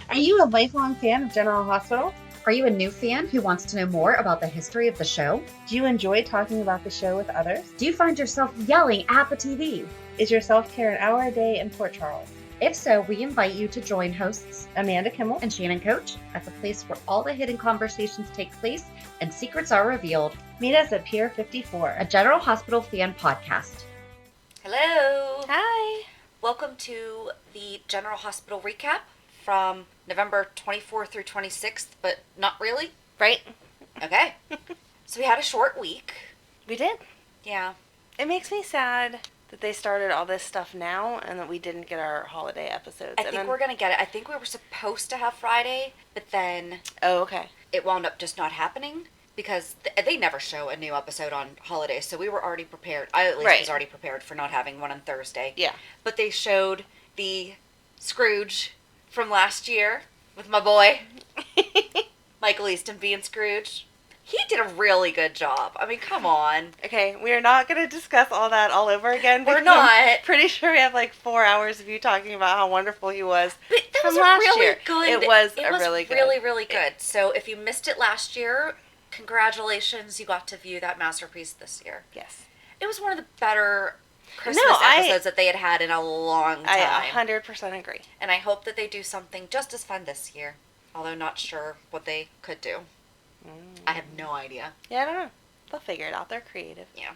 Are you a lifelong fan of General Hospital? Are you a new fan who wants to know more about the history of the show? Do you enjoy talking about the show with others? Do you find yourself yelling at the TV? Is your self-care an hour a day in Port Charles? If so, we invite you to join hosts Amanda Kimmel and Shannon Coach at the place where all the hidden conversations take place and secrets are revealed. Meet us at Pier 54, A General Hospital fan podcast. Hello. Hi. Welcome to the General Hospital recap from November 24th through 26th, but not really. Right? Okay. So we had a short week. We did. Yeah. It makes me sad that they started all this stuff now and that we didn't get our holiday episodes. I think we're going to get it. I think we were supposed to have Friday, but then Oh, okay. it wound up just not happening because they never show a new episode on holidays, so we were already prepared. I at least was already prepared for not having one on Thursday. Yeah. But they showed the Scrooge from last year with my boy, Michael Easton being Scrooge. He did a really good job. I mean, come on. Okay, we are not going to discuss all that all over again. We're because not. I'm pretty sure we have like 4 hours of you talking about how wonderful he was. But that from was last really year. good. It was really good. Really, really good. So if you missed it last year, congratulations. You got to view that masterpiece this year. Yes. It was one of the better Christmas episodes that they had in a long time. I 100% agree. And I hope that they do something just as fun this year. Although not sure what they could do. I have no idea. Yeah, I don't know. They'll figure it out. They're creative. Yeah.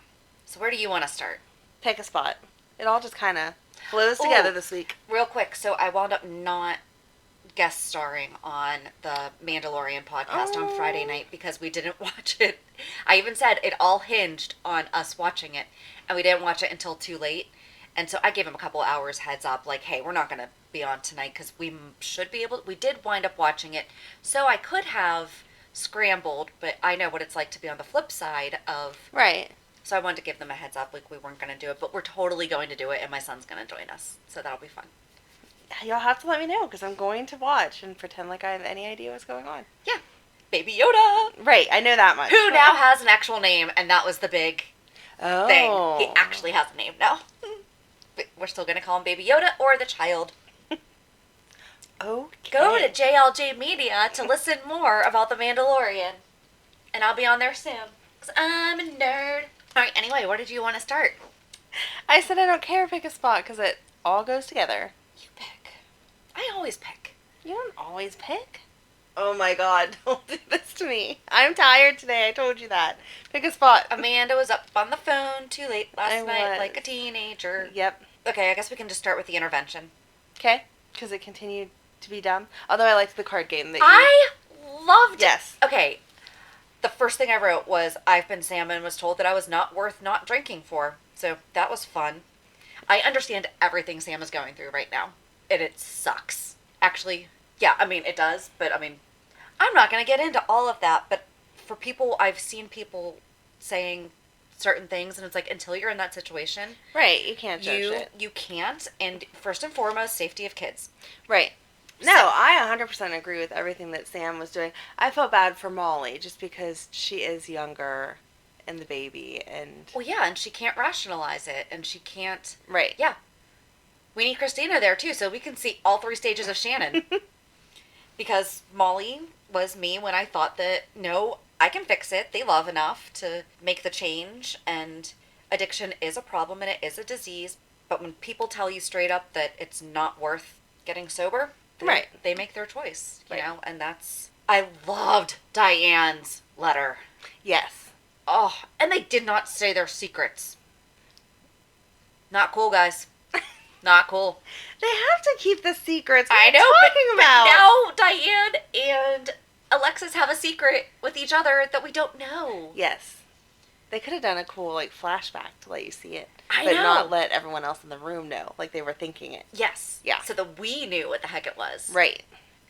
So where do you want to start? Pick a spot. It all just kind of flows together this week. Real quick. So I wound up not guest starring on the Mandalorian podcast on Friday night because we didn't watch it. I even said it all hinged on us watching it, and we didn't watch it until too late. And so I gave him a couple hours heads up, like, hey, we're not going to be on tonight because we should be able. We did wind up watching it, so I could have scrambled, but I know what it's like to be on the flip side of. Right. So I wanted to give them a heads up, like we weren't going to do it, but we're totally going to do it, and my son's going to join us, so that'll be fun. Y'all have to let me know because I'm going to watch and pretend like I have any idea what's going on. Yeah. Baby Yoda. Right, I know that much. Who now has an actual name, and that was the big thing. Oh. He actually has a name now. But we're still going to call him Baby Yoda or the child. Okay. Go to JLJ Media to listen more about The Mandalorian. And I'll be on there soon. Because I'm a nerd. Alright, anyway, where did you want to start? I said I don't care, pick a spot because it all goes together. You pick. I always pick. You don't always pick. Oh my god, don't do this to me. I'm tired today, I told you that. Pick a spot. Amanda was up on the phone too late last night was. like a teenager. Yep. Okay, I guess we can just start with the intervention. Okay, because it continued to be dumb. Although I liked the card game that you... I loved it. Yes. Okay, the first thing I wrote was, I've been Sam and was told that I was not worth not drinking for. So that was fun. I understand everything Sam is going through right now. And it sucks. Actually, yeah, I mean, it does. But, I mean, I'm not going to get into all of that. But for people, I've seen people saying certain things. And it's like, until you're in that situation. Right, you can't judge it. You can't. And first and foremost, safety of kids. Right. No, I 100% agree with everything that Sam was doing. I felt bad for Molly just because she is younger and the baby and... Well, yeah, and she can't rationalize it. And she can't... Right. Yeah. We need Christina there, too, so we can see all 3 stages of Shannon. Because Molly was me when I thought that, no, I can fix it. They love enough to make the change. And addiction is a problem and it is a disease. But when people tell you straight up that it's not worth getting sober... Right. They make their choice, you right. know, and that's... I loved Diane's letter. Yes. Oh, and they did not say their secrets. Not cool, guys. Not cool. They have to keep the secrets. What I know, are you talking about? but now Diane and Alexis have a secret with each other that we don't know. Yes. They could have done a cool, like, flashback to let you see it. I but know. not let everyone else in the room know, like they were thinking it. Yes. Yeah. So that we knew what the heck it was. Right.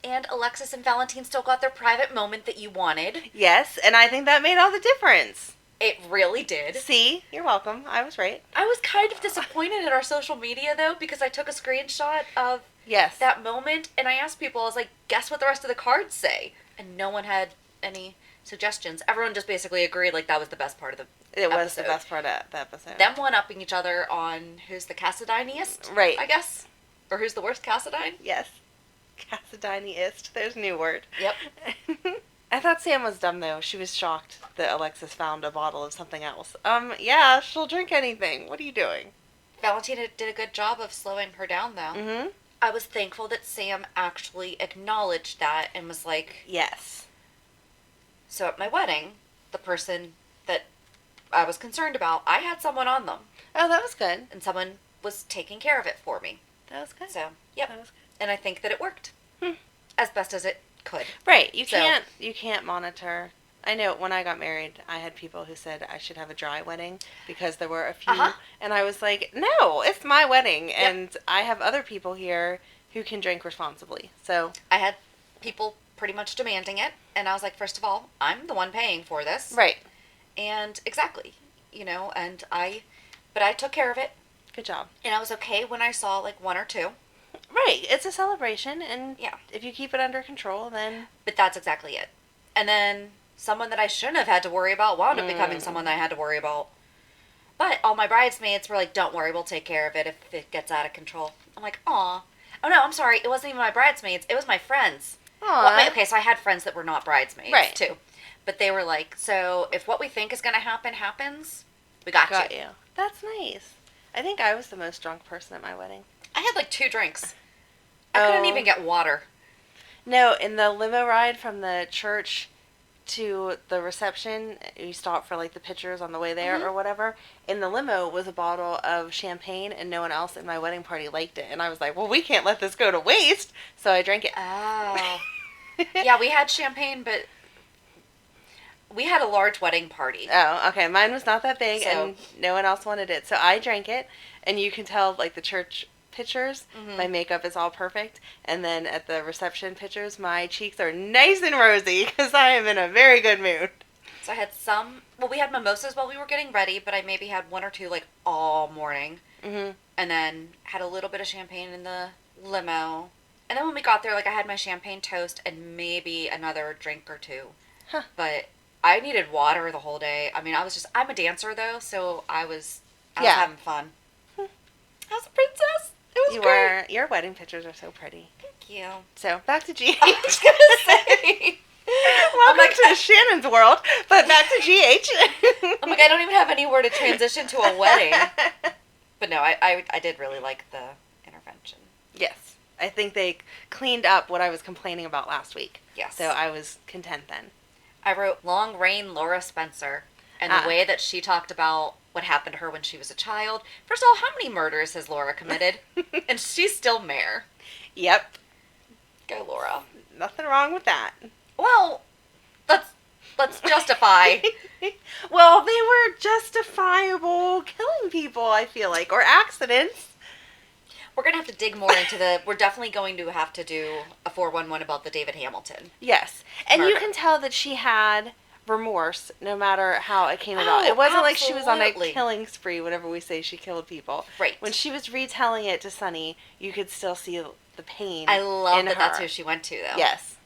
And Alexis and Valentine still got their private moment that you wanted. Yes, and I think that made all the difference. It really did. See? You're welcome. I was right. I was kind of disappointed in our social media, though, because I took a screenshot of Yes. that moment, and I asked people, I was like, guess what the rest of the cards say? And no one had any suggestions. Everyone just basically agreed, like, that was the best part of the It was episode. the best part of the episode. Them one-upping each other on who's the Cassadiniest, Right. I guess? Or who's the worst Cassadine? Yes. Cassadiniist. There's a new word. Yep. I thought Sam was dumb, though. She was shocked that Alexis found a bottle of something else. Yeah, she'll drink anything. What are you doing? Valentina did a good job of slowing her down, though. Mm-hmm. I was thankful that Sam actually acknowledged that and was like, Yes. so at my wedding, the person that I was concerned about, I had someone on them. Oh, that was good. And someone was taking care of it for me. That was good. So, yep. That was good. And I think that it worked. Hmm. As best as it could. Right. You So- can't monitor. I know when I got married, I had people who said I should have a dry wedding because there were a few. Uh-huh. And I was like, no, it's my wedding. Yep. And I have other people here who can drink responsibly. So, I had people pretty much demanding it. And I was like, first of all, I'm the one paying for this. right. And exactly. But I took care of it. Good job. And I was okay when I saw like one or two. Right. It's a celebration. And Yeah. if you keep it under control, then. But that's exactly it. And then someone that I shouldn't have had to worry about wound up becoming someone that I had to worry about. But all my bridesmaids were like, don't worry, we'll take care of it if it gets out of control. I'm like, aw. Oh, no, I'm sorry. It wasn't even my bridesmaids. It was my friends. Aw. Well, okay, so I had friends that were not bridesmaids, Right. too. But they were like, so if what we think is going to happen happens, we got you. That's nice. I think I was the most drunk person at my wedding. I had like 2 drinks. I couldn't even get water. No, in the limo ride from the church to the reception, you stop for like the pictures on the way there or whatever. In the limo was a bottle of champagne, and no one else in my wedding party liked it. And I was like, well, we can't let this go to waste. So I drank it. Oh. Yeah, we had champagne, but we had a large wedding party. Oh, okay. Mine was not that big, So- and no one else wanted it. So I drank it, and you can tell, like, the church pictures, my makeup is all perfect. And then at the reception pictures, my cheeks are nice and rosy, because I am in a very good mood. So I had we had mimosas while we were getting ready, but I maybe had 1 or 2, like, all morning. Mm-hmm. And then had a little bit of champagne in the limo. And then when we got there, like, I had my champagne toast and maybe another drink or 2. Huh. But I needed water the whole day. I mean, I'm a dancer, though, so I was having fun. I was a princess. It was You great. are. Your wedding pictures are so pretty. Thank you. So, back to GH. I was going to say. Welcome to Shannon's world, but back to GH. I'm like, I don't even have anywhere to transition to a wedding. But no, I did really like the intervention. Yes. I think they cleaned up what I was complaining about last week. Yes. So I was content then. I wrote Long Reign Laura Spencer, and the way that she talked about what happened to her when she was a child. First of all, how many murders has Laura committed? And she's still mayor. Yep. Go, Laura. Nothing wrong with that. Well, let's justify. Well, they were justifiable killing people, I feel like, or accidents. We're going to have to dig more into we're definitely going to have to do a 411 about the David Hamilton. Yes. And you Murder. can tell that she had remorse no matter how it came about. It wasn't like she was on a absolutely. killing spree whenever we say she killed people. Right. When she was retelling it to Sonny, you could still see the pain I love in that that's her. who she went to, though. Yes.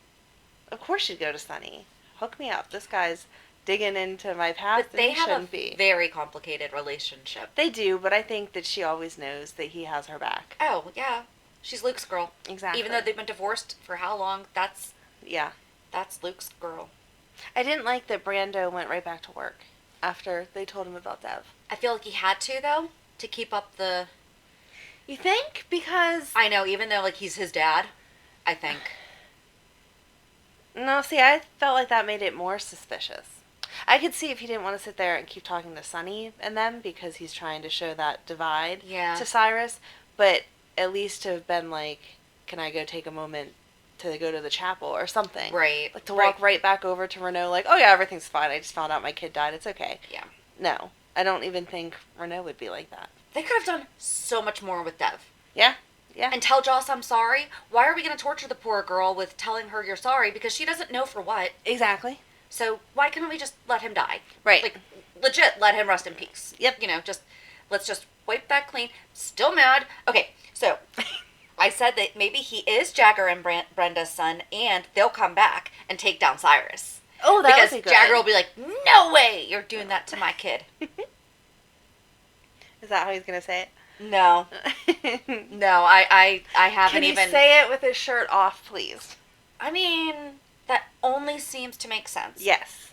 Of course she'd go to Sonny. Hook me up. This guy's digging into my past But they and he have shouldn't a be. very complicated relationship. They do, but I think that she always knows that he has her back. Oh, yeah. She's Luke's girl. Exactly. Even though they've been divorced for how long, that's Yeah. Luke's girl. I didn't like that Brando went right back to work after they told him about Dev. I feel like he had to, though, to keep up the... You think? Because... I know, even though, like, he's his dad, I think. No, see, I felt like that made it more suspicious. I could see if he didn't want to sit there and keep talking to Sonny and them because he's trying to show that divide Yeah. to Cyrus, but at least to have been like, can I go take a moment to go to the chapel or something? Right. Like to walk right back over to Renault like, oh yeah, everything's fine. I just found out my kid died. It's okay. Yeah. No, I don't even think Renault would be like that. They could have done so much more with Dev. Yeah. Yeah. And tell Joss I'm sorry. Why are we going to torture the poor girl with telling her you're sorry? Because she doesn't know for what. Exactly. So why can't we just let him die? Right. Like, legit, let him rest in peace. Yep. You know, let's just wipe that clean. Still mad. Okay, so I said that maybe he is Jagger and Brenda's son, and they'll come back and take down Cyrus. Oh, that because would be good. Jagger will be like, no way you're doing that to my kid. Is that how he's going to say it? No. No, I haven't Can he even... say it with his shirt off, please? I mean, that only seems to make sense. Yes.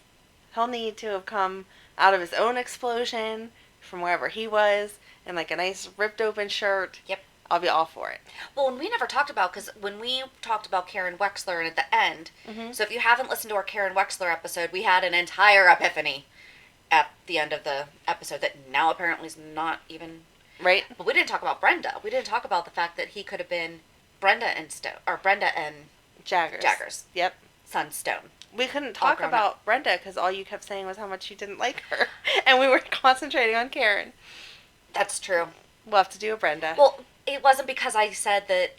He'll need to have come out of his own explosion from wherever he was in like a nice ripped open shirt. Yep. I'll be all for it. Well, and we never talked about, because when we talked about Karen Wexler and at the end, so if you haven't listened to our Karen Wexler episode, we had an entire epiphany at the end of the episode that now apparently is not even... Right? But we didn't talk about Brenda. We didn't talk about the fact that he could have been Brenda and Jagger's Yep. son Stone. We couldn't talk grown about Brenda because all you kept saying was how much you didn't like her. And we were concentrating on Karen. That's true. We'll have to do a Brenda. Well, it wasn't because I said that...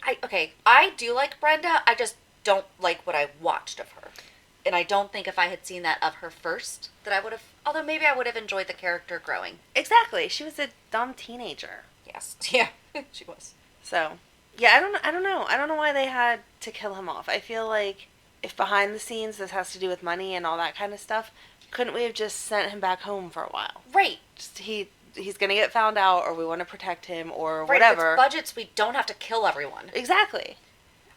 I do like Brenda. I just don't like what I watched of her. And I don't think if I had seen that of her first, that I would have... Although maybe I would have enjoyed the character growing. Exactly. She was a dumb teenager. Yes. Yeah, she was. So, yeah, I don't know. I don't know why they had to kill him off. I feel like if behind the scenes this has to do with money and all that kind of stuff, couldn't we have just sent him back home for a while? Right. Just he's going to get found out, or we want to protect him, or Right, whatever. If it's budgets, we don't have to kill everyone. Exactly.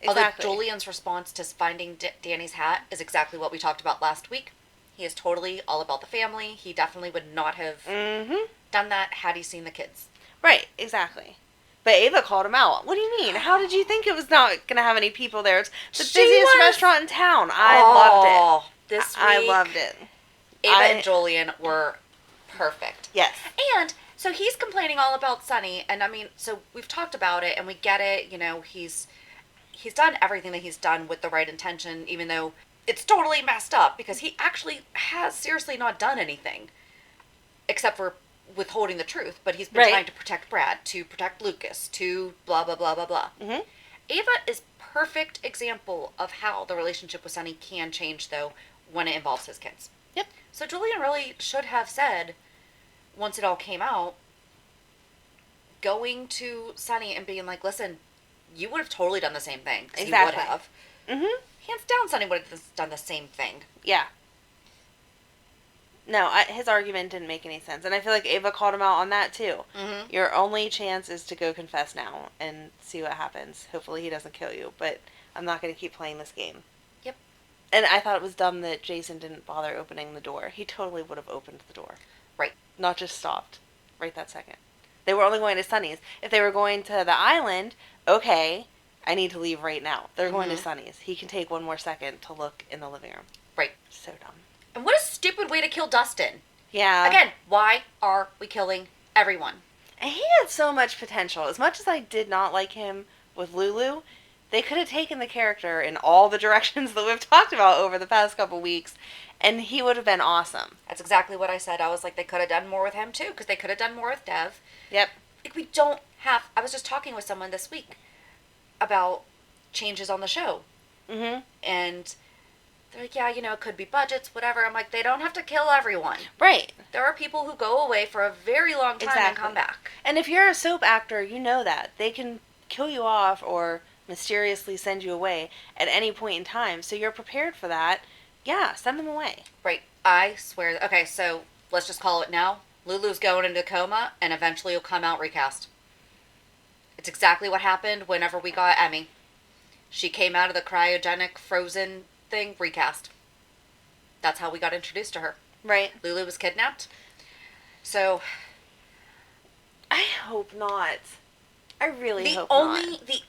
Although Julian's response to finding Danny's hat is exactly what we talked about last week. He is totally all about the family. He definitely would not have done that had he seen the kids. Right, exactly. But Ava called him out. What do you mean? How did you think it was not going to have any people there? It's the busiest restaurant in town. I loved it. This week, I loved it. Ava and Julian were perfect. Yes. And so he's complaining all about Sonny, and I mean, so we've talked about it, and we get it. You know, he's done everything that he's done with the right intention, even though it's totally messed up, because he actually has seriously not done anything except for withholding the truth. But he's been trying to protect Brad, to protect Lucas, to blah, blah, blah, blah, blah. Mm-hmm. Ava is perfect example of how the relationship with Sonny can change, though, when it involves his kids. Yep. So Julian really should have said, once it all came out, going to Sonny and being like, listen, you would have totally done the same thing. Exactly. He would have. Mm-hmm. Hands down, Sonny would have done the same thing. Yeah. No, his argument didn't make any sense. And I feel like Ava called him out on that, too. Mm-hmm. Your only chance is to go confess now and see what happens. Hopefully he doesn't kill you, but I'm not going to keep playing this game. Yep. And I thought it was dumb that Jason didn't bother opening the door. He totally would have opened the door. Right. Not just stopped right that second. They were only going to Sonny's. If they were going to the island, okay, I need to leave right now. They're going to Sonny's. He can take one more second to look in the living room. Right. So dumb. And what a stupid way to kill Dustin. Yeah. Again, why are we killing everyone? And he had so much potential. As much as I did not like him with Lulu, they could have taken the character in all the directions that we've talked about over the past couple weeks, and he would have been awesome. That's exactly what I said. I was like, they could have done more with him, too, because they could have done more with Dev. Yep. Like, we don't have... I was just talking with someone this week about changes on the show. Mm-hmm. And they're like, yeah, you know, it could be budgets, whatever. I'm like, they don't have to kill everyone. Right. There are people who go away for a very long time and come back. And if you're a soap actor, you know that. They can kill you off or mysteriously send you away at any point in time. So you're prepared for that. Yeah, send them away. Right. I swear. Okay, so let's just call it now. Lulu's going into coma, and eventually he'll come out recast. It's exactly what happened whenever we got Emmy. She came out of the cryogenic frozen thing, recast. That's how we got introduced to her. Right. Lulu was kidnapped. So I hope not. I really hope not. The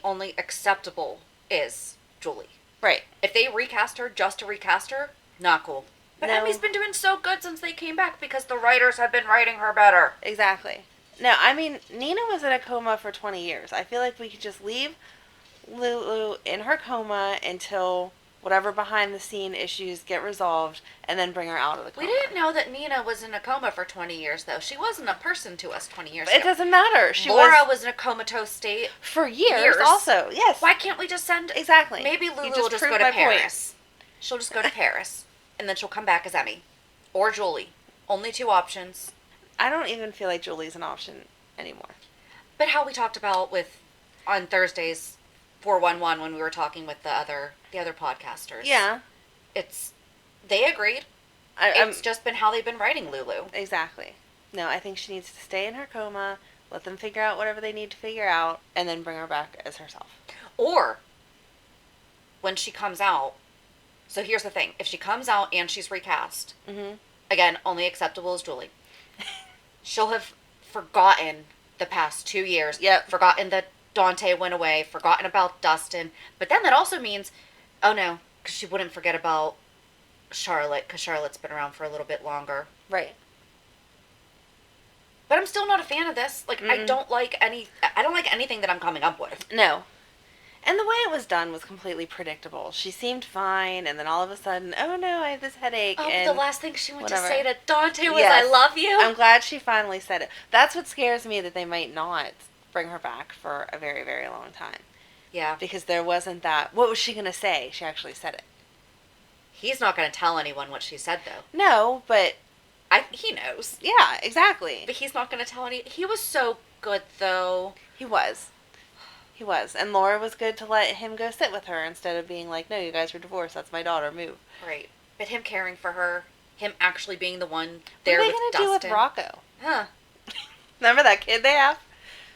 only acceptable is Julie. Right. If they recast her just to recast her, not cool. But No. Emmy's been doing so good since they came back because the writers have been writing her better. Exactly. No, I mean, Nina was in a coma for 20 years. I feel like we could just leave Lulu in her coma until whatever behind-the-scene issues get resolved, and then bring her out of the coma. We didn't know that Nina was in a coma for 20 years, though. She wasn't a person to us 20 years ago. It doesn't matter. Laura was in a comatose state for years also. Yes. Why can't we just send... Exactly. Maybe Lulu will just go to Paris. She'll just go to Paris, and then she'll come back as Emmy. Or Julie. Only two options. I don't even feel like Julie's an option anymore. But how we talked about on Thursdays, 411, when we were talking with the other podcasters. Yeah. They agreed. It's just been how they've been writing Lulu. Exactly. No, I think she needs to stay in her coma, let them figure out whatever they need to figure out, and then bring her back as herself. Or, when she comes out, so here's the thing. If she comes out and she's recast, again, only acceptable as Julie, she'll have forgotten the past 2 years. Yep. Forgotten that Dante went away, forgotten about Dustin. But then that also means, oh no, because she wouldn't forget about Charlotte, because Charlotte's been around for a little bit longer. Right. But I'm still not a fan of this. Like, I don't like anything that I'm coming up with. No. And the way it was done was completely predictable. She seemed fine, and then all of a sudden, oh no, I have this headache. Oh, and the last thing she went whatever. to say to Dante was, Yes. I love you. I'm glad she finally said it. That's what scares me, that they might not bring her back for a very, very long time. Yeah. Because there wasn't that, what was she going to say? She actually said it. He's not going to tell anyone what she said, though. No, but... He knows. Yeah, exactly. But he's not going to tell any... He was so good, though. He was. He was. And Laura was good to let him go sit with her instead of being like, no, you guys are divorced. That's my daughter. Move. Right. But him caring for her, him actually being the one What there are they with going to Dustin. do with Rocco? Huh. Remember that kid they have?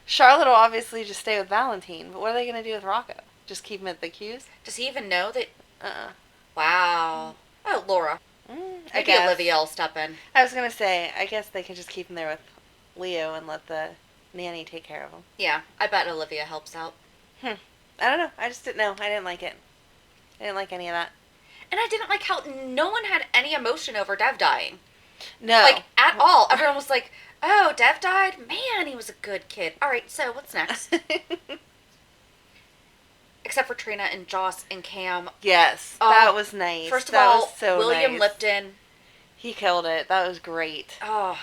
Charlotte will obviously just stay with Valentine, but what are they going to do with Rocco? Just keep him at the Q's? Does he even know that... Uh-uh. Wow. Oh, Laura. I Maybe guess. Olivia will step in. I was going to say, I guess they can just keep him there with Leo and let the nanny take care of him. Yeah, I bet Olivia helps out. I don't know. I just didn't know. I didn't like it. I didn't like any of that. And I didn't like how no one had any emotion over Dev dying. No. Like, at all. Everyone was like, oh, Dev died? Man, he was a good kid. All right, so what's next? Except for Trina and Joss and Cam. Yes, that was nice. First of that all, was so William nice. Lipton. He killed it. That was great. Oh,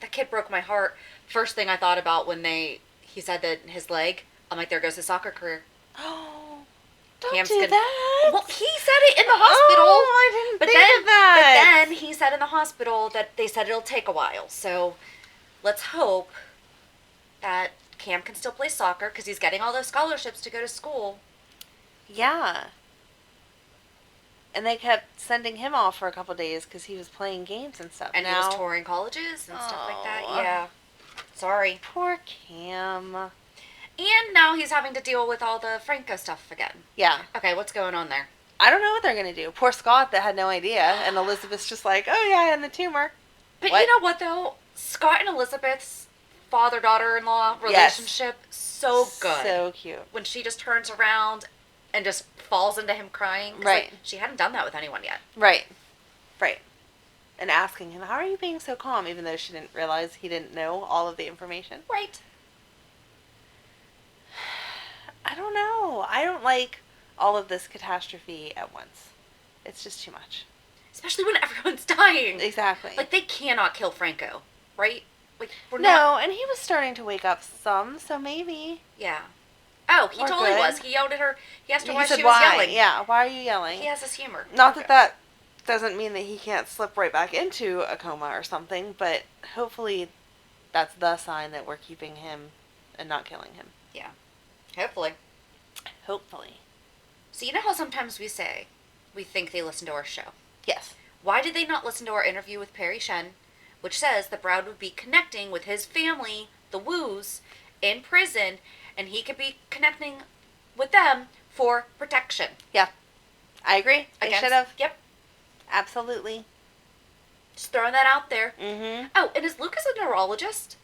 that kid broke my heart. First thing I thought about when he said that his leg, I'm like, there goes his soccer career. Oh, don't Cam's do gonna- that. Well, he said it in the hospital. Oh, I didn't But think then, of that. But then he said in the hospital that they said it'll take a while. So let's hope that Cam can still play soccer because he's getting all those scholarships to go to school. Yeah. And they kept sending him off for a couple days because he was playing games and stuff. And now, he was touring colleges and stuff like that. Oh. Yeah. Sorry. Poor Cam. And now he's having to deal with all the Franco stuff again. Yeah. Okay, what's going on there? I don't know what they're going to do. Poor Scott that had no idea. And Elizabeth's just like, oh yeah, and the tumor. But What? you know what, though? Scott and Elizabeth's father-daughter-in-law relationship, so good. So cute. When she just turns around and just falls into him crying. 'Cause, Right. like, she hadn't done that with anyone yet. Right. Right. And asking him, how are you being so calm? Even though she didn't realize he didn't know all of the information. Right. I don't know. I don't like all of this catastrophe at once. It's just too much. Especially when everyone's dying. Exactly. Like, they cannot kill Franco, right? Like, we're no, not... and he was starting to wake up some, so maybe. Yeah. Oh, he We're totally good. was. He yelled at her. He asked her why He said she was why. yelling. Yeah, why are you yelling? He has his humor. Not Okay. that doesn't mean that he can't slip right back into a coma or something, but hopefully that's the sign that we're keeping him and not killing him. Yeah. Hopefully. Hopefully. So you know how sometimes we say we think they listen to our show? Yes. Why did they not listen to our interview with Perry Shen, which says that Brad would be connecting with his family, the Woos, in prison, and he could be connecting with them for protection? Yeah. I agree. They Against- should have. Yep. Absolutely. Just throwing that out there. Mm-hmm. Oh, and is Lucas a neurologist?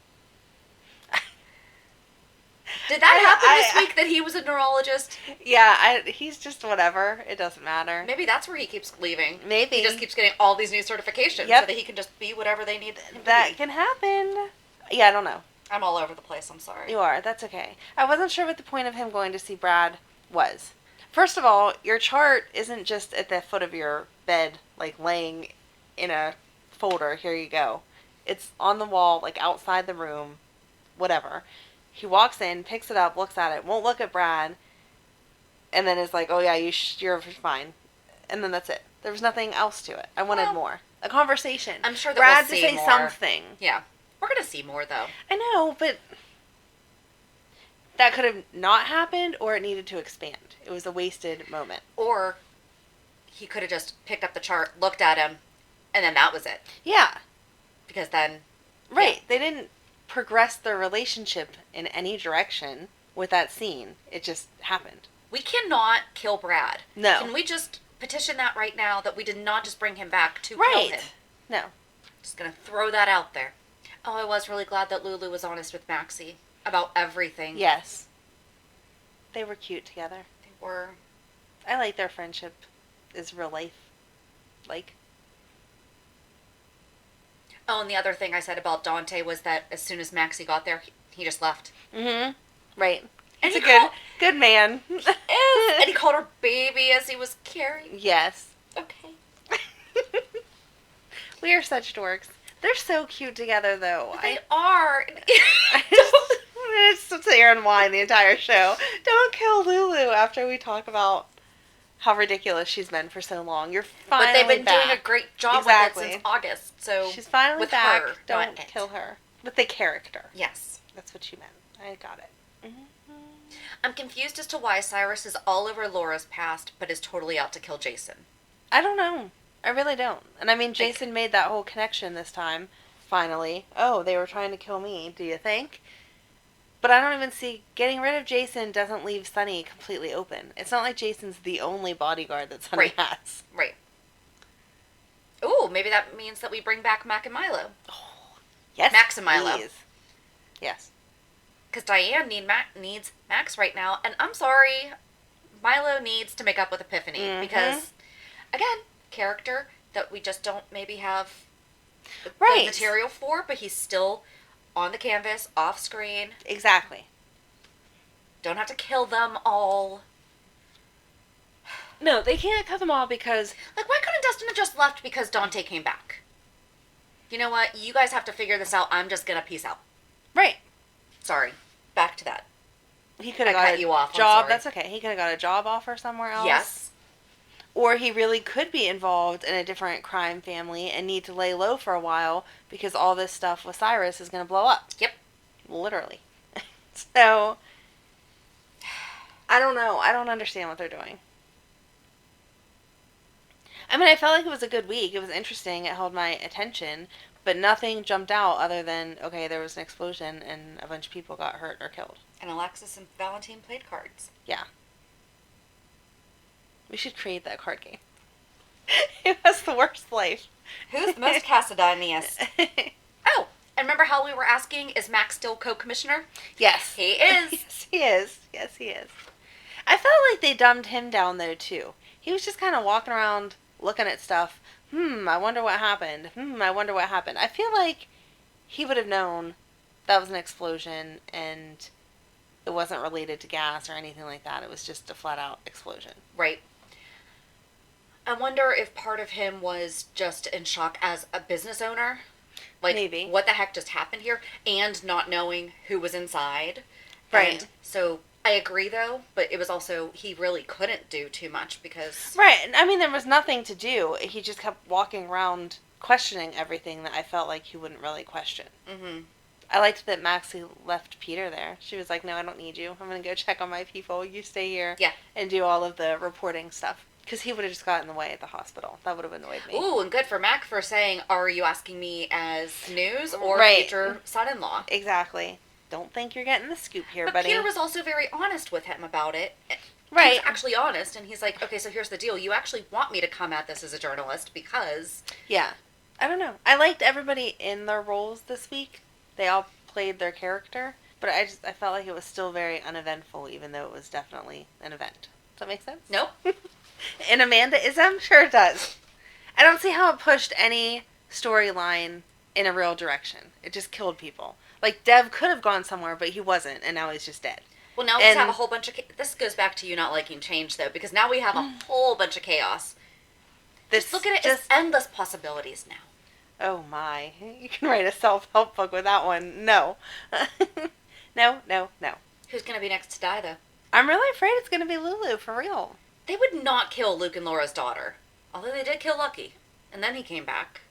Did that happen this week that he was a neurologist? Yeah, he's just whatever. It doesn't matter. Maybe that's where he keeps leaving. Maybe. He just keeps getting all these new certifications Yep. so that he can just be whatever they need him to That be. can happen. Yeah, I don't know. I'm all over the place. I'm sorry. You are. That's okay. I wasn't sure what the point of him going to see Brad was. First of all, your chart isn't just at the foot of your bed, like laying in a folder. Here you go. It's on the wall, like outside the room, whatever. He walks in, picks it up, looks at it, won't look at Brad, and then is like, oh yeah, you're fine. And then that's it. There was nothing else to it. I wanted more. A conversation. I'm sure that Brad we'll to see say more. something. Yeah. We're going to see more, though. I know, but that could have not happened, or it needed to expand. It was a wasted moment. Or he could have just picked up the chart, looked at him, and then that was it. Yeah. Because then Right. Yeah. They didn't progress their relationship in any direction with that scene. It just happened. We cannot kill Brad. No. Can we just petition that right now that we did not just bring him back to kill Right. him? No. Just gonna throw that out there. Oh, I was really glad that Lulu was honest with Maxie about everything. Yes. They were cute together. They were. I like their friendship is real life. Like. Oh, and the other thing I said about Dante was that as soon as Maxie got there, he just left. Mm-hmm. Right. And He's he a good man. And he called her baby as he was carrying. Yes. Okay. We are such dorks. They're so cute together, though. They are. I just sit here and whine the entire show. Don't kill Lulu after we talk about how ridiculous she's been for so long. You're finally But they've been back. doing a great job Exactly. with it since August. So She's finally with back. her, Don't not it. kill her. With the character. Yes. That's what you meant. I got it. I'm confused as to why Cyrus is all over Laura's past, but is totally out to kill Jason. I don't know. I really don't. And I mean, Jason made that whole connection this time. Finally. Oh, they were trying to kill me, do you think? But I don't even see... Getting rid of Jason doesn't leave Sonny completely open. It's not like Jason's the only bodyguard that Sonny has. Right. Ooh, maybe that means that we bring back Mac and Milo. Yes, Max and Milo. please. Yes. Because Diane needs Max right now, and I'm sorry, Milo needs to make up with Epiphany. Mhm. Because, again, character that we just don't maybe have the Right. material for, but he's still on the canvas, off screen. Exactly. Don't have to kill them all. No, they can't cut them all because... Like, why couldn't Dustin have just left because Dante came back? You know what? You guys have to figure this out. I'm just gonna peace out. Right. Sorry. Back to that. He could have I got cut a you off. I'm job. sorry. That's okay. He could have got a job offer somewhere else. Yes. Or he really could be involved in a different crime family and need to lay low for a while because all this stuff with Cyrus is going to blow up. Yep. Literally. So, I don't know. I don't understand what they're doing. I mean, I felt like it was a good week. It was interesting. It held my attention. But nothing jumped out other than, okay, there was an explosion and a bunch of people got hurt or killed. And Alexis and Valentine played cards. Yeah. We should create that card game. It was the worst life. Who's the most Cassidianiest? Oh, and remember how we were asking, is Max still co-commissioner? Yes. He is. Yes, he is. Yes, he is. I felt like they dumbed him down, though, too. He was just kind of walking around looking at stuff. I wonder what happened. I wonder what happened. I feel like he would have known that was an explosion and it wasn't related to gas or anything like that. It was just a flat-out explosion. Right. I wonder if part of him was just in shock as a business owner. Like, Maybe. what the heck just happened here? And not knowing who was inside. Right. And so, I agree, though, but it was also, he really couldn't do too much because... Right. I mean, there was nothing to do. He just kept walking around questioning everything that I felt like he wouldn't really question. Mm-hmm. I liked that Maxie left Peter there. She was like, no, I don't need you. I'm going to go check on my people. You stay here and do all of the reporting stuff. Because he would have just got in the way at the hospital. That would have annoyed me. Ooh, and good for Mac for saying, are you asking me as news or Right. future son-in-law? Exactly. Don't think you're getting the scoop here, But buddy. Peter was also very honest with him about it. Right. He was actually honest, and he's like, okay, so here's the deal. You actually want me to come at this as a journalist because... Yeah. I don't know. I liked everybody in their roles this week. They all played their character. But I felt like it was still very uneventful, even though it was definitely an event. Does that make sense? Nope. An Amanda-ism? Sure it does. I don't see how it pushed any storyline in a real direction. It just killed people. Like, Dev could have gone somewhere, but he wasn't, and now he's just dead. Well, now we just have a whole bunch of... This goes back to you not liking change, though, because now we have a whole bunch of chaos. Just look at it as endless possibilities now. Oh, my. You can write a self-help book with that one. No. No. Who's going to be next to die, though? I'm really afraid it's going to be Lulu, for real. They would not kill Luke and Laura's daughter. Although they did kill Lucky. And then he came back.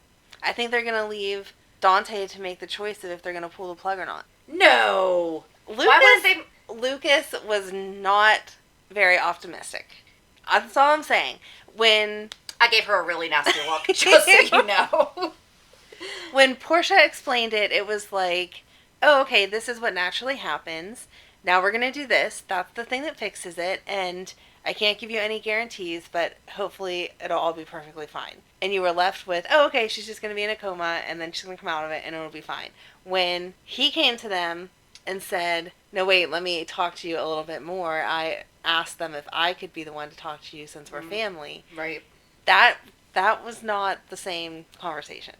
I think they're going to leave Dante to make the choice of if they're going to pull the plug or not. No! Why wouldn't they... Lucas was not very optimistic. That's all I'm saying. When... I gave her a really nasty look, just so you know. When Portia explained it, it was like, oh, okay, this is what naturally happens. Now we're going to do this. That's the thing that fixes it. And I can't give you any guarantees, but hopefully it'll all be perfectly fine. And you were left with, oh, okay, she's just going to be in a coma, and then she's going to come out of it, and it'll be fine. When he came to them and said, no, wait, let me talk to you a little bit more, I asked them if I could be the one to talk to you since we're family. Right. That was not the same conversation.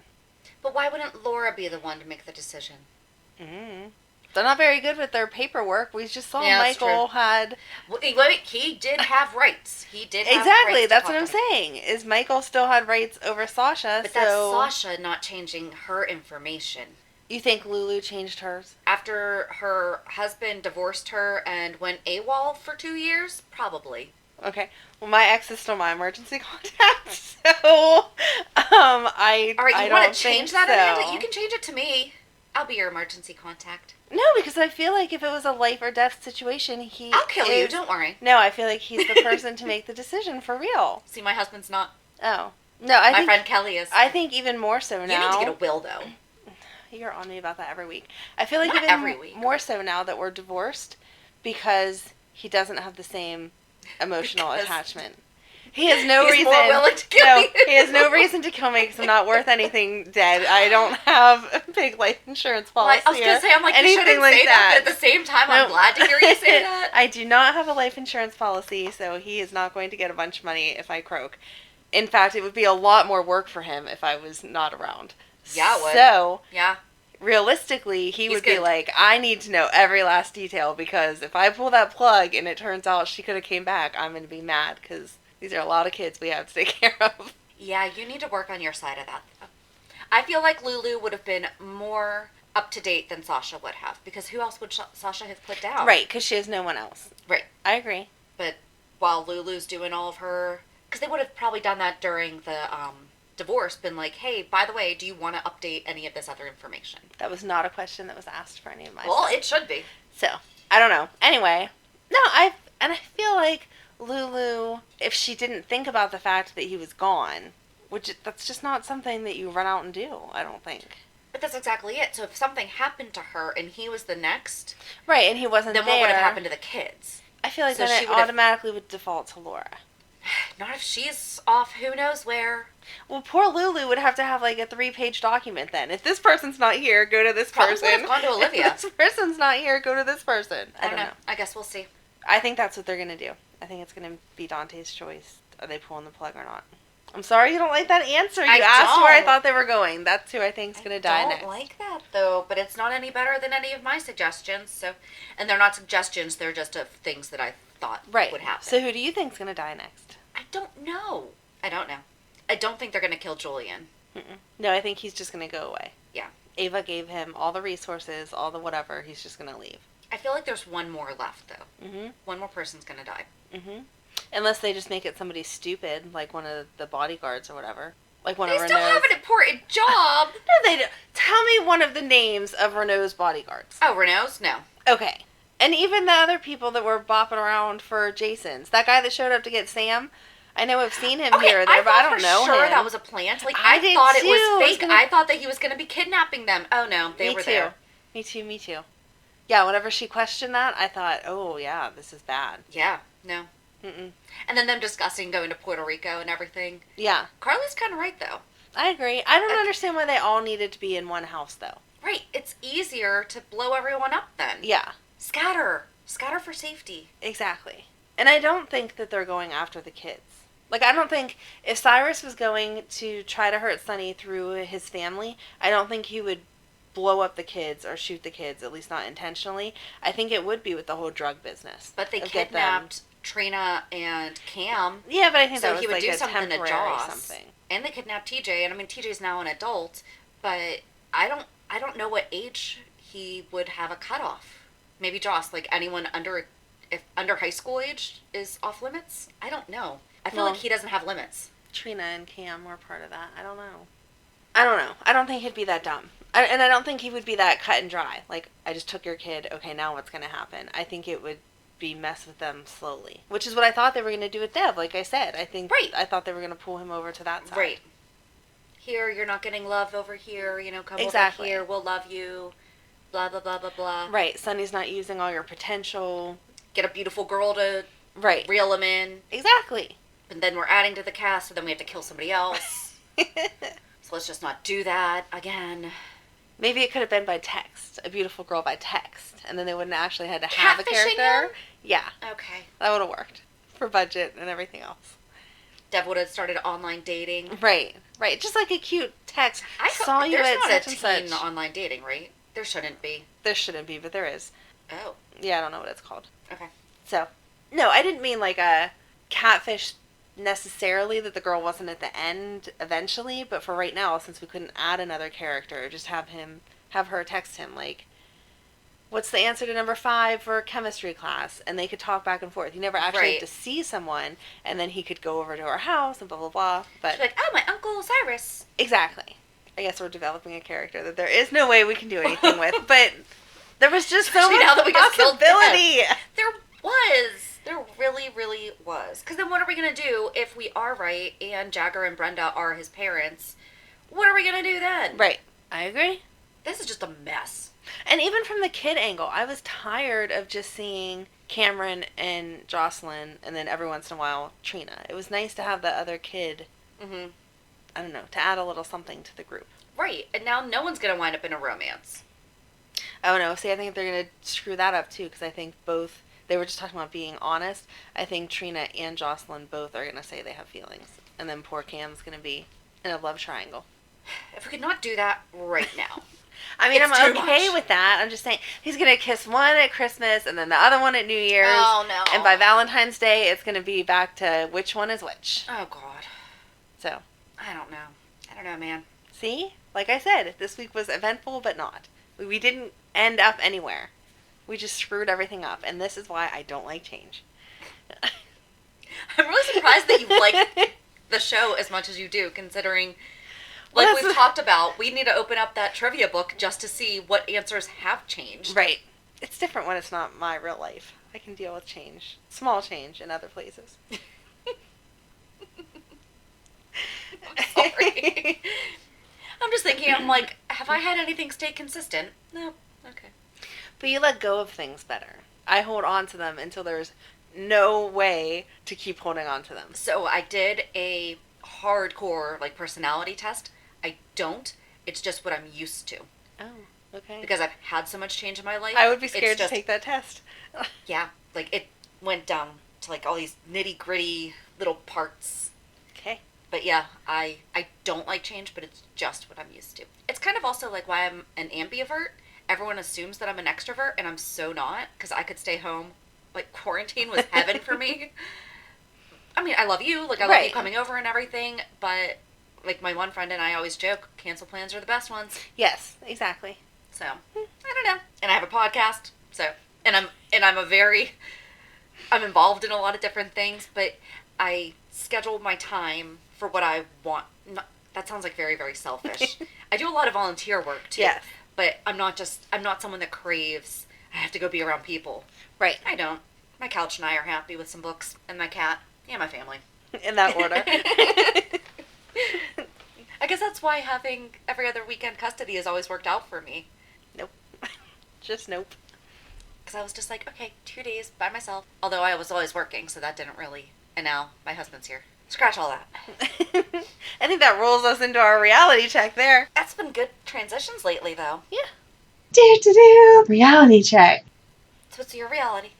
But why wouldn't Laura be the one to make the decision? Mm-hmm. They're not very good with their paperwork. We just saw Michael had... Well, wait, he did have rights. He did have exactly, rights. That's what I'm saying. Is Michael still had rights over Sasha, but that's Sasha not changing her information. You think Lulu changed hers? After her husband divorced her and went AWOL for 2 years? Probably. Okay. Well, my ex is still my emergency contact, so I All right, you want to change that, so. Amanda? You can change it to me. I'll be your emergency contact. No, because I feel like if it was a life or death situation, I'll kill you, don't worry. No, I feel like he's the person to make the decision for real. See, my husband's not. Oh. No, I think... My friend Kelly is. I think even more so now. You need to get a will, though. You're on me about that every week. I feel like Not even every week. more so now that we're divorced because he doesn't have the same emotional attachment. He has no reason. More willing to kill you. He has no reason to kill me because I'm not worth anything dead. I don't have a big life insurance policy. I was going to say, I'm like, you shouldn't say that, but at the same time, I'm glad to hear you say that. I do not have a life insurance policy, so he is not going to get a bunch of money if I croak. In fact, it would be a lot more work for him if I was not around. Yeah, it would. So, yeah. Realistically, he would good. be like, I need to know every last detail because if I pull that plug and it turns out she could have came back, I'm going to be mad because these are a lot of kids we have to take care of. Yeah, you need to work on your side of that. I feel like Lulu would have been more up to date than Sasha would have because who else would Sasha have put down? Right, because she has no one else. Right. I agree. But while Lulu's doing all of her... Because they would have probably done that during the divorce, been like, hey, by the way, do you want to update any of this other information? That was not a question that was asked for any of my Well, stuff. it should be. So, I don't know. Anyway, no, I feel like Lulu, if she didn't think about the fact that he was gone, that's just not something that you run out and do, I don't think. But that's exactly it. So if something happened to her and he was the next... Right, and he wasn't then there. What would have happened to the kids? I feel like So then she it would have- automatically would default to Laura. Not if she's off who knows where. Well, poor Lulu would have to have like a 3-page document then. If this person's not here, go to this Probably person. would have gone to Olivia. If this person's not here, go to this person. I don't know. I guess we'll see. I think that's what they're going to do. I think it's going to be Dante's choice. Are they pulling the plug or not? I'm sorry you don't like that answer. You asked where I thought they were going. That's who I think's going to die next. I don't like that, though. But it's not any better than any of my suggestions. So, and they're not suggestions. They're just things that I thought would happen. So who do you think's going to die next? I don't know. I don't think they're going to kill Julian. Mm-mm. No, I think he's just going to go away. Yeah. Ava gave him all the resources, all the whatever. He's just going to leave. I feel like there's one more left, though. Mm-hmm. One more person's going to die. Mm-hmm. Unless they just make it somebody stupid, like one of the bodyguards or whatever. Like one they of still Renault's. have an important job. No, they don't. Tell me one of the names of Renault's bodyguards. Oh, Renault's? No. Okay. And even the other people that were bopping around for Jason's. That guy that showed up to get Sam. I know I've seen him here or there, but I don't know him. I thought for sure that was a plant. Like, I I did thought it too. was fake. I thought that he was going to be kidnapping them. Oh, no. They were there. Me too. Yeah, whenever she questioned that, I thought, oh, yeah, this is bad. Yeah. No. Mm-mm. And then them discussing going to Puerto Rico and everything. Yeah. Carly's kind of right, though. I agree. I don't understand why they all needed to be in one house, though. Right. It's easier to blow everyone up then. Yeah. Scatter for safety. Exactly. And I don't think that they're going after the kids. Like, I don't think if Cyrus was going to try to hurt Sonny through his family, I don't think he would blow up the kids or shoot the kids, at least not intentionally. I think it would be with the whole drug business. But they kidnapped Trina and Cam. Yeah, but I think so that was he would like do a something to temporary Joss. something. And they kidnapped TJ, and I mean TJ's now an adult, but I don't know what age he would have a cutoff. Maybe Joss, like anyone under high school age is off limits. I don't know. I feel like he doesn't have limits. Trina and Cam were part of that. I don't know. I don't think he'd be that dumb. And I don't think he would be that cut and dry. Like, I just took your kid, okay, now what's going to happen? I think it would be mess with them slowly. Which is what I thought they were going to do with Dev, like I said. I thought they were going to pull him over to that side. Right. here, you're not getting love over here, come Exactly. over here, we'll love you, blah, blah, blah, blah, blah. Right. Sonny's not using all your potential. Get a beautiful girl to Right. reel him in. Exactly. And then we're adding to the cast, so then we have to kill somebody else. So let's just not do that again. Maybe it could have been by text. A beautiful girl by text. And then they wouldn't actually had to have a Catfishing character. him? Yeah. Okay. That would have worked. For budget and everything else. Dev would have started online dating. Right. Right. Just like a cute text. I saw you there's at not such a and teen such. online dating, right? There shouldn't be. There shouldn't be, but there is. Oh. Yeah, I don't know what it's called. Okay. So, no, I didn't mean like a catfish necessarily, that the girl wasn't at the end eventually, but for right now, since we couldn't add another character, just have her text him like, what's the answer to number 5 for chemistry class? And they could talk back and forth. You never actually had to see someone, and then he could go over to her house and blah blah blah. But she's like, oh, my Uncle Cyrus. Exactly. I guess we're developing a character that there is no way we can do anything with, but there was just so Especially much now that we just killed possibility. There was. There really, really was. Because then what are we going to do if we are right and Jagger and Brenda are his parents? What are we going to do then? Right. I agree. This is just a mess. And even from the kid angle, I was tired of just seeing Cameron and Jocelyn, and then every once in a while, Trina. It was nice to have that other kid, Mm-hmm. I don't know, to add a little something to the group. Right. And now no one's going to wind up in a romance. Oh no, see, I think they're going to screw that up too, because I think both, they were just talking about being honest. I think Trina and Jocelyn both are going to say they have feelings. And then poor Cam's going to be in a love triangle. If we could not do that right now. I mean, It's I'm too okay much. with that. I'm just saying, he's going to kiss one at Christmas and then the other one at New Year's. Oh, no. And by Valentine's Day, it's going to be back to which one is which. Oh, God. So, I don't know. I don't know, man. see? Like I said, this week was eventful, but not. We didn't end up anywhere. We just screwed everything up. And this is why I don't like change. I'm really surprised that you like the show as much as you do, considering, like Well, we've talked about, we need to open up that trivia book just to see what answers have changed. Right. It's different when it's not my real life. I can deal with change. Small change in other places. I'm sorry. I'm just thinking, I'm like, have I had anything stay consistent? No. Okay. But you let go of things better. I hold on to them until there's no way to keep holding on to them. So I did a hardcore, like, personality test. I don't. It's just what I'm used to. Oh, okay. Because I've had so much change in my life. I would be it's scared to just- take that test. Yeah. Like, it went down to, like, all these nitty-gritty little parts. Okay. But yeah, I don't like change, but it's just what I'm used to. It's kind of also like why I'm an ambivert. Everyone assumes that I'm an extrovert, and I'm so not, because I could stay home. Like, quarantine was heaven for me. I mean, I love you. Like, I love you Right. coming over and everything, but, like, my one friend and I always joke, cancel plans are the best ones. Yes, exactly. So, I don't know. And I have a podcast, so, and I'm involved in a lot of different things, but I schedule my time for what I want. That sounds like very, very selfish. I do a lot of volunteer work, too. Yes. But I'm not someone that craves, I have to go be around people. Right. I don't. My couch and I are happy with some books, and my cat, and my family. In that order. I guess that's why having every other weekend custody has always worked out for me. Nope. Just nope. Because I was just like, okay, 2 days by myself. Although I was always working, so that didn't really. And now my husband's here. Scratch all that. I think that rolls us into our reality check there. That's been good transitions lately, though. Yeah. Do reality check. So what's your reality?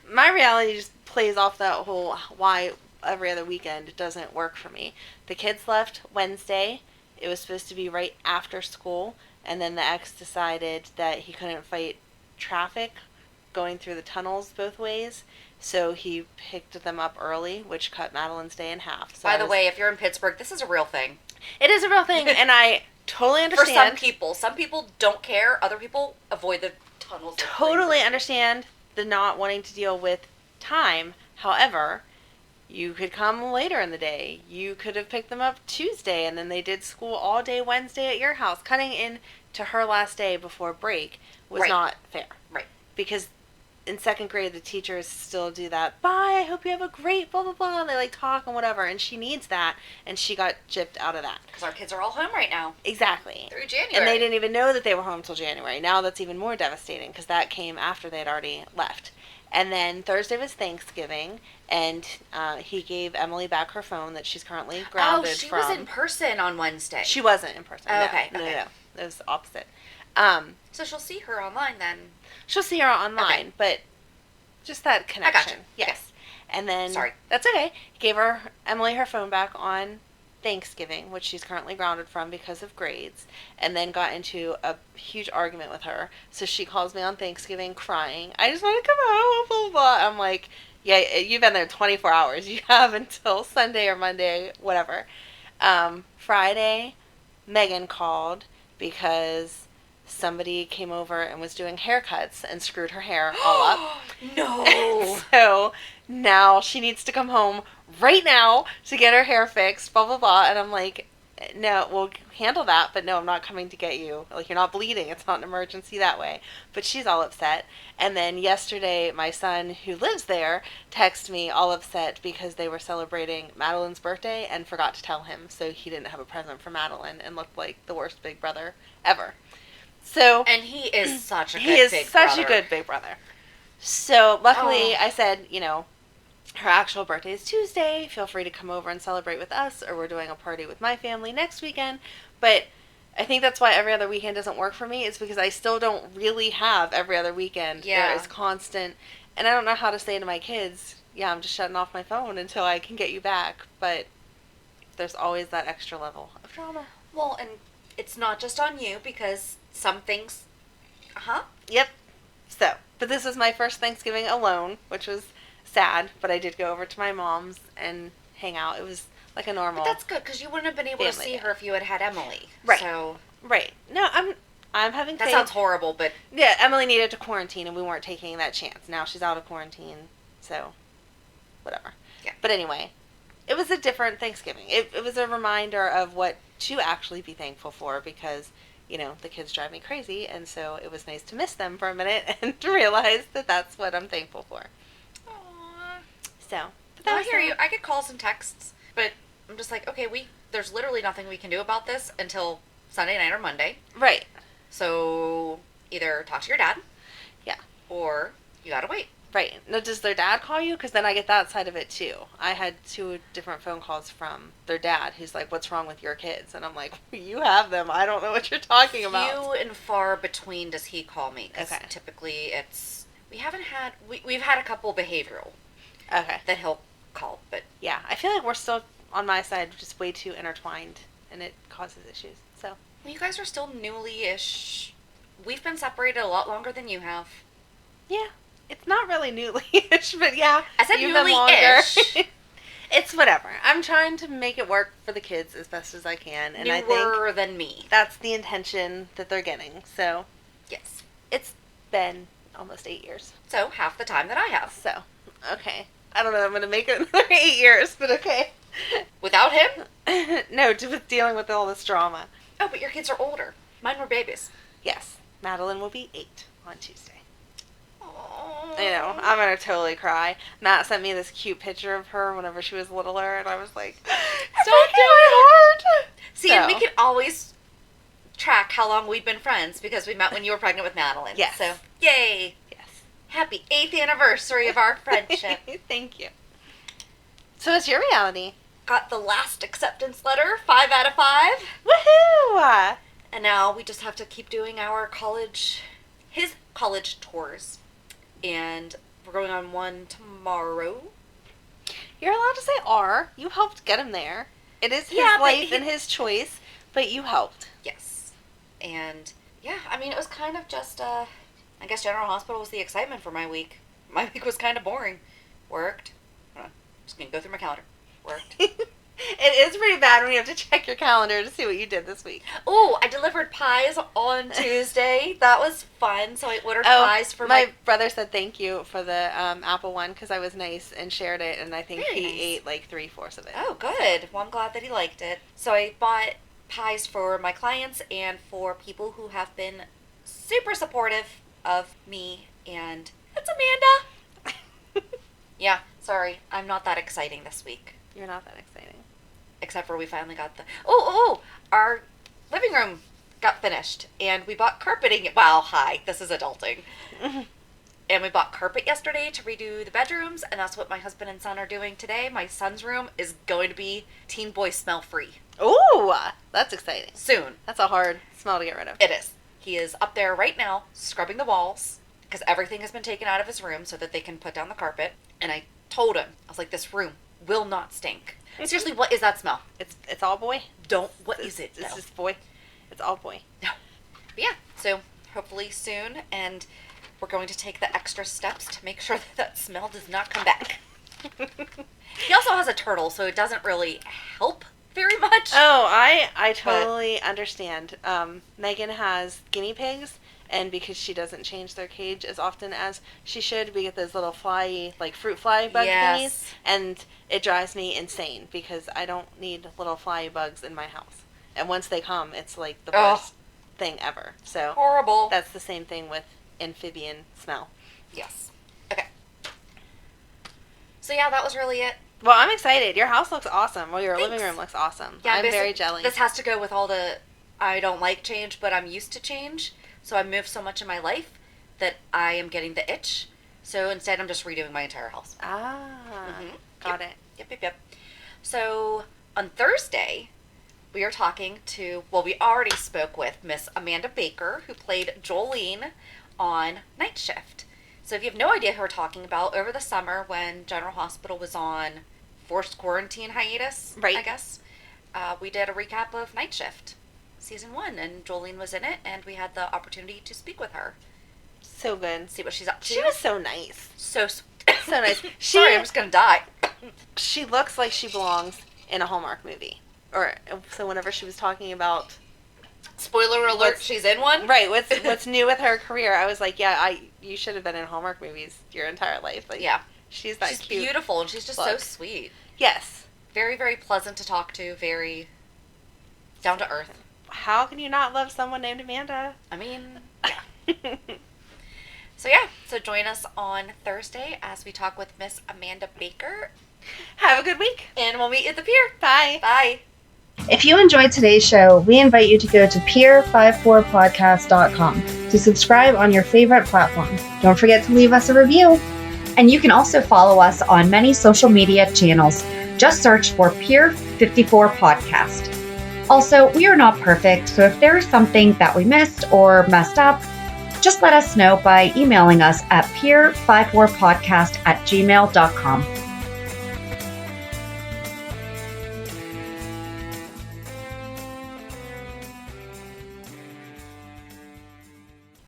My reality just plays off that whole why every other weekend doesn't work for me. The kids left Wednesday. It was supposed to be right after school, and then the ex decided that he couldn't fight traffic going through the tunnels both ways, so he picked them up early, which cut Madeline's day in half. So By the way, if you're in Pittsburgh, this is a real thing. it is a real thing, and I totally understand. For some people. Some people don't care. Other people avoid the tunnels. like Totally crazy. understand the not wanting to deal with time. However, you could come later in the day. You could have picked them up Tuesday, and then they did school all day Wednesday at your house. Cutting in to her last day before break was Right. not fair. Right. Because in second grade, the teachers still do that, bye, I hope you have a great blah, blah, blah. They, like, talk and whatever, and she needs that, and she got gypped out of that. Because our kids are all home right now. Exactly. Through January. And they didn't even know that they were home until January. Now that's even more devastating, because that came after they had already left. And then Thursday was Thanksgiving, and he gave Emily back her phone that she's currently grounded from. Oh, she was in person on Wednesday. She wasn't in person. Oh, No, okay. No. It was opposite. So she'll see her online then. She'll see her online, but just that connection. I gotcha. Yes. And then... Sorry. That's okay. He gave Emily her phone back on Thanksgiving, which she's currently grounded from because of grades, and then got into a huge argument with her. So she calls me on Thanksgiving crying, I just want to come home, blah, blah, blah. I'm like, yeah, you've been there 24 hours. You have until Sunday or Monday, whatever. Friday, Megan called because somebody came over and was doing haircuts and screwed her hair all up. No! So now she needs to come home right now to get her hair fixed, blah, blah, blah. And I'm like, no, we'll handle that, but no, I'm not coming to get you. Like, you're not bleeding. It's not an emergency that way. But she's all upset. And then yesterday, my son, who lives there, texted me all upset because they were celebrating Madeline's birthday and forgot to tell him. So he didn't have a present for Madeline and looked like the worst big brother ever. So, and he is such a good big brother. So, luckily, I said, her actual birthday is Tuesday. Feel free to come over and celebrate with us, or we're doing a party with my family next weekend. But I think that's why every other weekend doesn't work for me. It's because I still don't really have every other weekend. Yeah. There is constant, and I don't know how to say to my kids, yeah, I'm just shutting off my phone until I can get you back. But there's always that extra level of drama. Well, and it's not just on you, because some things... Yep. So, but this was my first Thanksgiving alone, which was sad, but I did go over to my mom's and hang out. It was like a normal... But that's good, because you wouldn't have been able to see her if you had had Emily. Right. So... Right. No, I'm having faith. That sounds horrible, but... Yeah, Emily needed to quarantine, and we weren't taking that chance. Now she's out of quarantine, so... whatever. Yeah. But anyway, it was a different Thanksgiving. It was a reminder of what to actually be thankful for, because... the kids drive me crazy, and so it was nice to miss them for a minute and to realize that that's what I'm thankful for. Aww. So, but I hear you. I get calls and texts, but I'm just like, okay, there's literally nothing we can do about this until Sunday night or Monday. Right. So, either talk to your dad. Yeah. Or you gotta wait. Right. Now, does their dad call you? Because then I get that side of it, too. I had 2 different phone calls from their dad, who's like, what's wrong with your kids? And I'm like, you have them. I don't know what you're talking about. Few and far between does he call me. Because typically it's... We've had a couple behavioral. Okay. That he'll call, but... Yeah. I feel like we're still, on my side, just way too intertwined, and it causes issues, so... Well, you guys are still newly-ish. We've been separated a lot longer than you have. Yeah. It's not really newly-ish, but yeah. I said you've been newly-ish. It's whatever. I'm trying to make it work for the kids as best as I can. And I think than me. That's the intention that they're getting. So, yes. It's been almost 8 years. So, half the time that I have. So, okay. I don't know if I'm going to make it another 8 years, but okay. Without him? No, with dealing with all this drama. Oh, but your kids are older. Mine were babies. Yes. Madeline will be 8 on Tuesday. I know, I'm going to totally cry. Matt sent me this cute picture of her whenever she was littler, and I was like, stop doing my heart! See, and we can always track how long we've been friends, because we met when you were pregnant with Madeline. Yes. So, yay! Yes. Happy 8th anniversary of our friendship. Thank you. So what's your reality? Got the last acceptance letter, 5 out of 5. Woohoo! And now we just have to keep doing his college tours. And we're going on one tomorrow. You're allowed to say R. You helped get him there. It is his life and his choice, but you helped. Yes. And, yeah, I mean, it was kind of just, I guess General Hospital was the excitement for my week. My week was kind of boring. Worked. Hold on. Just going to go through my calendar. Worked. It is pretty bad when you have to check your calendar to see what you did this week. Oh, I delivered pies on Tuesday. That was fun. So I ordered pies for my brother said thank you for the apple one because I was nice and shared it, and I think he ate like 3/4 of it. Oh, good. Well, I'm glad that he liked it. So I bought pies for my clients and for people who have been super supportive of me and It's Amanda. Yeah, sorry. I'm not that exciting this week. You're not that exciting. Except for we finally got the... Our living room got finished. And we bought carpeting... Wow, hi. This is adulting. And we bought carpet yesterday to redo the bedrooms. And that's what my husband and son are doing today. My son's room is going to be teen boy smell free. Ooh, that's exciting. Soon. That's a hard smell to get rid of. It is. He is up there right now scrubbing the walls because everything has been taken out of his room so that they can put down the carpet. And I told him, I was like, this room will not stink. Seriously, what is that smell? It's all boy. What is it? It's just boy. It's all boy. No. But yeah, so hopefully soon, and we're going to take the extra steps to make sure that smell does not come back. He also has a turtle, so it doesn't really help very much. Oh, I totally understand. Megan has guinea pigs, and because she doesn't change their cage as often as she should, we get those little fly, like fruit fly bug thingies, and it drives me insane because I don't need little fly bugs in my house. And once they come, it's like the worst thing ever. So horrible. That's the same thing with amphibian smell. Yes. Okay. So yeah, that was really it. Well, I'm excited. Your house looks awesome. Well, your Thanks. living room looks awesome. Yeah, I'm very jelly. This has to go with all the I don't like change, but I'm used to change. So I moved so much in my life that I am getting the itch. So instead, I'm just redoing my entire house. Got it. Yep. So on Thursday, we are talking to, we already spoke with Miss Amanda Baker, who played Jolene on Night Shift. So if you have no idea who we're talking about, over the summer when General Hospital was on forced quarantine hiatus, right. I guess, we did a recap of Night Shift, season 1, and Jolene was in it, and we had the opportunity to speak with her. So good. See what she's up to. She was so nice. So nice. Sorry, I'm just going to die. She looks like she belongs in a Hallmark movie. So whenever she was talking about... Spoiler alert, she's in one? Right, what's new with her career, I was like, you should have been in Hallmark movies your entire life. Like, yeah. She's cute. Beautiful, and she's just so sweet. Yes. Very, very pleasant to talk to, very down to earth. How can you not love someone named Amanda? I mean, yeah. So join us on Thursday as we talk with Miss Amanda Baker. Have a good week. And we'll meet you at the pier. Bye. Bye. If you enjoyed today's show, we invite you to go to pier54podcast.com to subscribe on your favorite platform. Don't forget to leave us a review. And you can also follow us on many social media channels. Just search for Pier 54 Podcast. Also, we are not perfect, so if there is something that we missed or messed up, just let us know by emailing us at pier54podcast@gmail.com.